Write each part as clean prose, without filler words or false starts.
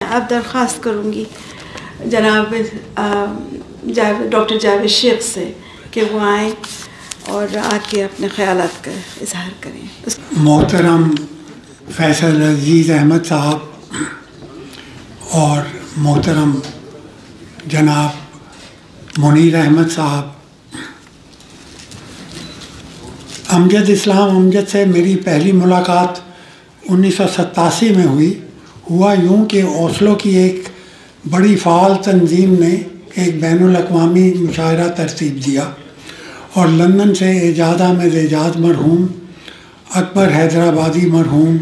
اب درخواست کروں گی جناب ڈاکٹر جاوید شیخ سے کہ وہ آئیں اور آ کے اپنے خیالات کا اظہار کریں. محترم فیصل عزیز احمد صاحب اور محترم جناب منیر احمد صاحب، امجد اسلام امجد سے میری پہلی ملاقات 1987 میں ہوا یوں کہ اوسلو کی ایک بڑی فعال تنظیم نے ایک بین الاقوامی مشاعرہ ترتیب دیا اور لندن سے اعجاز احمد اعجاز مرحوم، اکبر حیدرآبادی مرحوم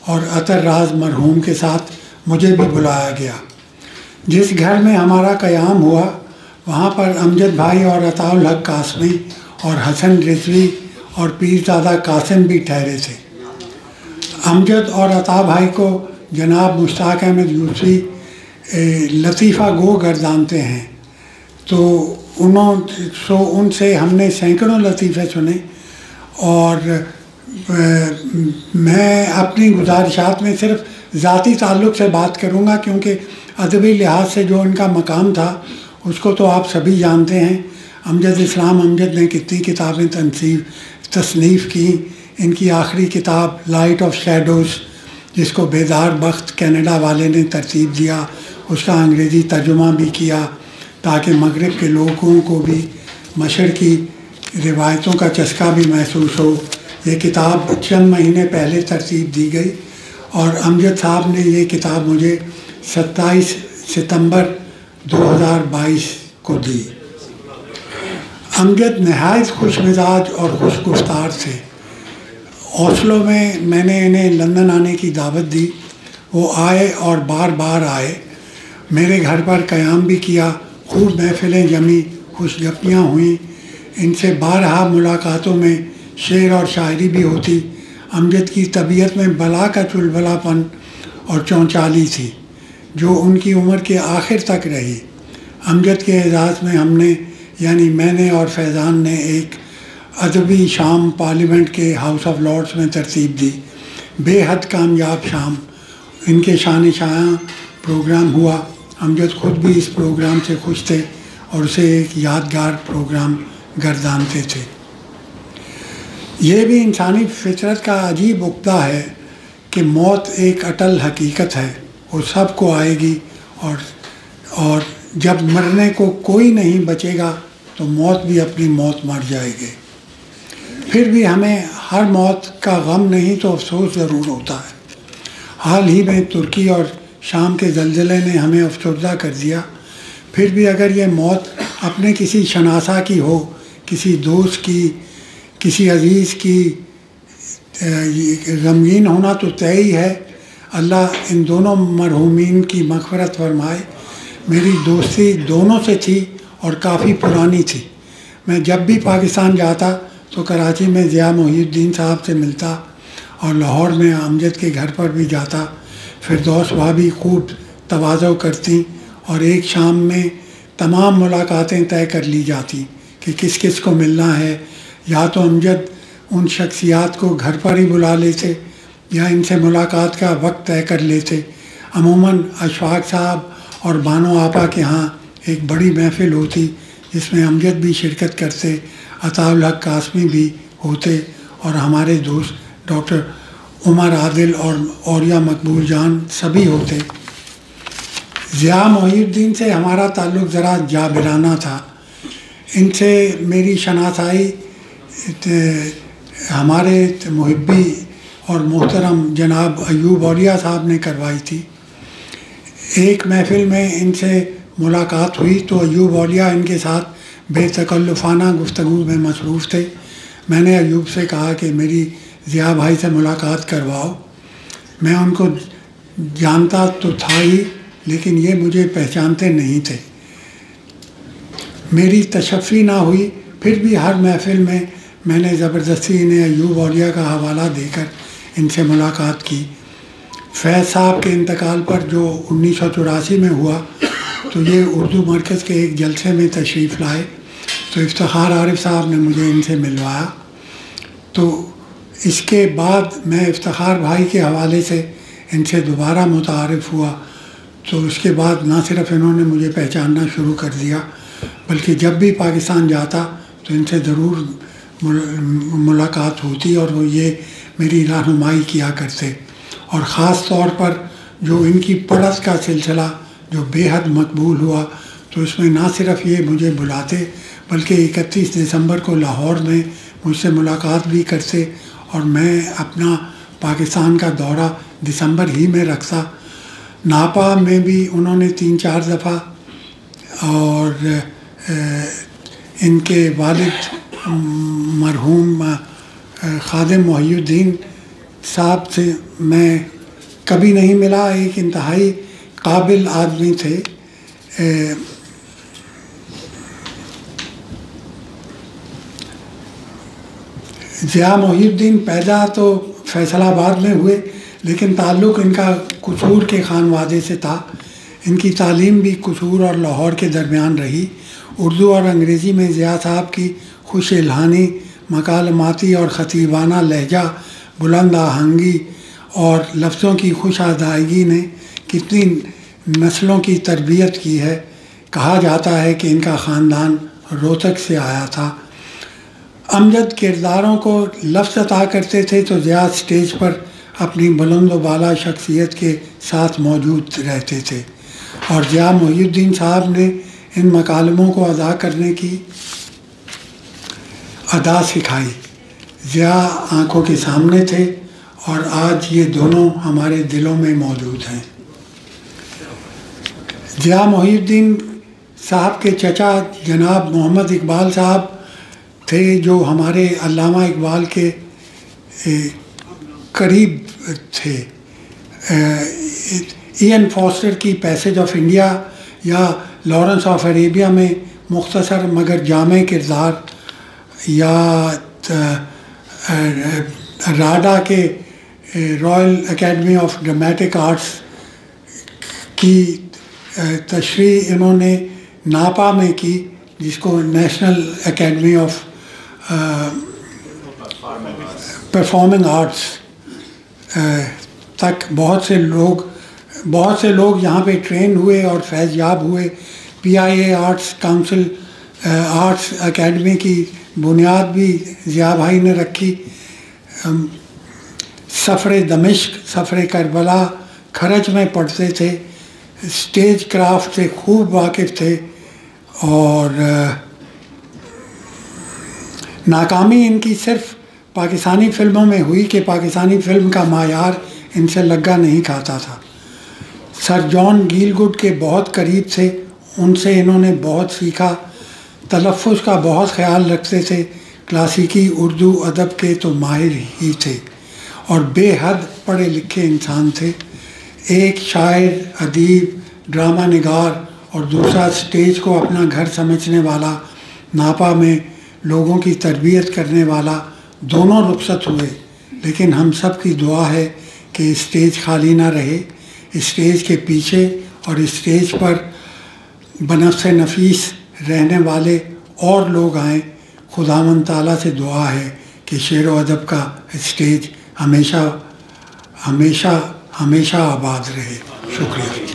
اور عطر راز مرحوم کے ساتھ مجھے بھی بلایا گیا. جس گھر میں ہمارا قیام ہوا وہاں پر امجد بھائی اور عطاء الحق قاسمی اور حسن رضوی اور پیرزادہ قاسم بھی ٹھہرے تھے. امجد اور عطاء بھائی کو جناب مشتاق احمد یوسفی لطیفہ گو گردانتے ہیں، تو ان سے ہم نے سینکڑوں لطیفے سنے. اور میں اپنی گزارشات میں صرف ذاتی تعلق سے بات کروں گا کیونکہ ادبی لحاظ سے جو ان کا مقام تھا اس کو تو آپ سبھی جانتے ہیں. امجد اسلام امجد نے کتنی کتابیں تصنیف کی. ان کی آخری کتاب لائٹ آف شیڈوز، جس کو بیدار بخت کینیڈا والے نے ترتیب دیا، اس کا انگریزی ترجمہ بھی کیا تاکہ مغرب کے لوگوں کو بھی مشرقی روایتوں کا چسکا بھی محسوس ہو. یہ کتاب چند مہینے پہلے ترتیب دی گئی اور امجد صاحب نے یہ کتاب مجھے 27 ستمبر 2022 کو دی. امجد نہایت خوش مزاج اور خوش گفتار تھے. اوسلو میں نے انہیں لندن آنے کی دعوت دی. وہ آئے اور بار بار آئے، میرے گھر پر قیام بھی کیا. خوب محفلیں جمی، خوش گپیاں ہوئیں. ان سے بارہا ملاقاتوں میں شعر اور شاعری بھی ہوتی. امجد کی طبیعت میں بلا کا چلبلا پن اور چونچالی تھی جو ان کی عمر کے آخر تک رہی. امجد کے اعزاز میں ہم نے یعنی میں نے اور فیضان نے ایک ادبی شام پارلیمنٹ کے ہاؤس آف لارڈس میں ترتیب دی. بے حد کامیاب شام، ان کے شان شایاں پروگرام ہوا. امجد خود بھی اس پروگرام سے خوش تھے اور اسے ایک یادگار پروگرام گردانتے تھے. یہ بھی انسانی فطرت کا عجیب عقدہ ہے کہ موت ایک اٹل حقیقت ہے، وہ سب کو آئے گی اور جب مرنے کو کوئی نہیں بچے گا تو موت بھی اپنی موت مر جائے گی. پھر بھی ہمیں ہر موت کا غم نہیں تو افسوس ضرور ہوتا ہے. حال ہی میں ترکی اور شام کے زلزلے نے ہمیں افسردہ کر دیا. پھر بھی اگر یہ موت اپنے کسی شناسا کی ہو، کسی دوست کی، کسی عزیز کی، غمگین ہونا تو طے ہی ہے. اللہ ان دونوں مرحومین کی مغفرت فرمائے. میری دوستی دونوں سے تھی اور کافی پرانی تھی. میں جب بھی پاکستان جاتا تو کراچی میں ضیاء محی الدین صاحب سے ملتا اور لاہور میں امجد کے گھر پر بھی جاتا. فردوس بھابھی خوب تواضع کرتی اور ایک شام میں تمام ملاقاتیں طے کر لی جاتی کہ کس کس کو ملنا ہے. یا تو امجد ان شخصیات کو گھر پر ہی بلا لیتے یا ان سے ملاقات کا وقت طے کر لیتے. عموماً اشفاق صاحب اور بانو آپا کے ہاں ایک بڑی محفل ہوتی جس میں امجد بھی شرکت کرتے، عطاء الحق قاسمی بھی ہوتے اور ہمارے دوست ڈاکٹر عمر عادل اور اوریا مقبول جان سبھی ہوتے. ضیاء محی الدین سے ہمارا تعلق ذرا جابرانہ تھا. ان سے میری شناسائی ہمارے محبی اور محترم جناب ایوب اولیا صاحب نے کروائی تھی. ایک محفل میں ان سے ملاقات ہوئی تو ایوب اولیا ان کے ساتھ بے تکلفانہ گفتگو میں مصروف تھے. میں نے ایوب سے کہا کہ میری ضیاء بھائی سے ملاقات کرواؤ. میں ان کو جانتا تو تھا ہی لیکن یہ مجھے پہچانتے نہیں تھے. میری تشفی نہ ہوئی. پھر بھی ہر محفل میں نے زبردستی انہیں ایوب اولیا کا حوالہ دے کر ان سے ملاقات کی. فیض صاحب کے انتقال پر جو 1984 میں ہوا تو یہ اردو مرکز کے ایک جلسے میں تشریف لائے تو افتخار عارف صاحب نے مجھے ان سے ملوایا. تو اس کے بعد میں افتخار بھائی کے حوالے سے ان سے دوبارہ متعارف ہوا تو اس کے بعد نہ صرف انہوں نے مجھے پہچاننا شروع کر دیا بلکہ جب بھی پاکستان جاتا تو ان سے ضرور ملاقات ہوتی اور وہ یہ میری رہنمائی کیا کرتے. اور خاص طور پر جو ان کی پڑھت کا سلسلہ جو بے حد مقبول ہوا تو اس میں نہ صرف یہ مجھے بلاتے بلکہ 31 دسمبر کو لاہور میں مجھ سے ملاقات بھی کرتے اور میں اپنا پاکستان کا دورہ دسمبر ہی میں رکھتا. ناپا میں بھی انہوں نے 3-4 دفعہ اور ان کے والد مرحوم خادم محی الدین صاحب سے میں کبھی نہیں ملا. ایک انتہائی قابل آدمی تھے. ضیاء محی الدین پیدا تو فیصل آباد میں ہوئے لیکن تعلق ان کا قصور کے خانوادے سے تھا. ان کی تعلیم بھی قصور اور لاہور کے درمیان رہی. اردو اور انگریزی میں ضیاء صاحب کی خوش الحانی، مکالماتی اور خطیبانہ لہجہ، بلند آہنگی اور لفظوں کی خوش ادائیگی نے کتنی نسلوں کی تربیت کی ہے. کہا جاتا ہے کہ ان کا خاندان روہتک سے آیا تھا. امجد کرداروں کو لفظ عطا کرتے تھے تو ضیاء اسٹیج پر اپنی بلند و بالا شخصیت کے ساتھ موجود رہتے تھے اور ضیاء محی الدین صاحب نے ان مکالموں کو ادا کرنے کی ادا سکھائی. ضیاء آنکھوں کے سامنے تھے اور آج یہ دونوں ہمارے دلوں میں موجود ہیں. ضیاء محی الدین صاحب کے چچا جناب محمد اقبال صاحب تھے جو ہمارے علامہ اقبال کے قریب تھے. این فاسٹر کی پیسج آف انڈیا یا لارنس آف عربیہ میں مختصر مگر جامع کردار، یا راڈا کے Royal academy of dramatic arts کی تشریح انہوں نے ناپا میں کی جس کو national academy of performing arts تک بہت سے لوگ یہاں پہ ٹرین ہوئے اور فیض یاب ہوئے. PIA arts council arts academy کی بنیاد بھی ضیاء بھائی نے رکھی. سفر دمشق، سفر کربلا، کھرچ میں پڑھتے تھے. اسٹیج کرافٹ سے خوب واقف تھے اور ناکامی ان کی صرف پاکستانی فلموں میں ہوئی کہ پاکستانی فلم کا معیار ان سے لگا نہیں کھاتا تھا. سر جان گیلگڈ کے بہت قریب تھے، ان سے انہوں نے بہت سیکھا. تلفظ کا بہت خیال رکھتے تھے. کلاسیکی اردو ادب کے تو ماہر ہی تھے اور بے حد پڑھے لکھے انسان تھے. ایک شاعر، ادیب، ڈرامہ نگار اور دوسرا اسٹیج کو اپنا گھر سمجھنے والا، ناپا میں لوگوں کی تربیت کرنے والا، دونوں رخصت ہوئے. لیکن ہم سب کی دعا ہے کہ اسٹیج خالی نہ رہے. اسٹیج کے پیچھے اور اسٹیج پر بنفس نفیس رہنے والے اور لوگ آئیں. خداوند تعالیٰ سے دعا ہے کہ شعر و ادب کا اسٹیج ہمیشہ ہمیشہ ہمیشہ آباد رہے. شکریہ.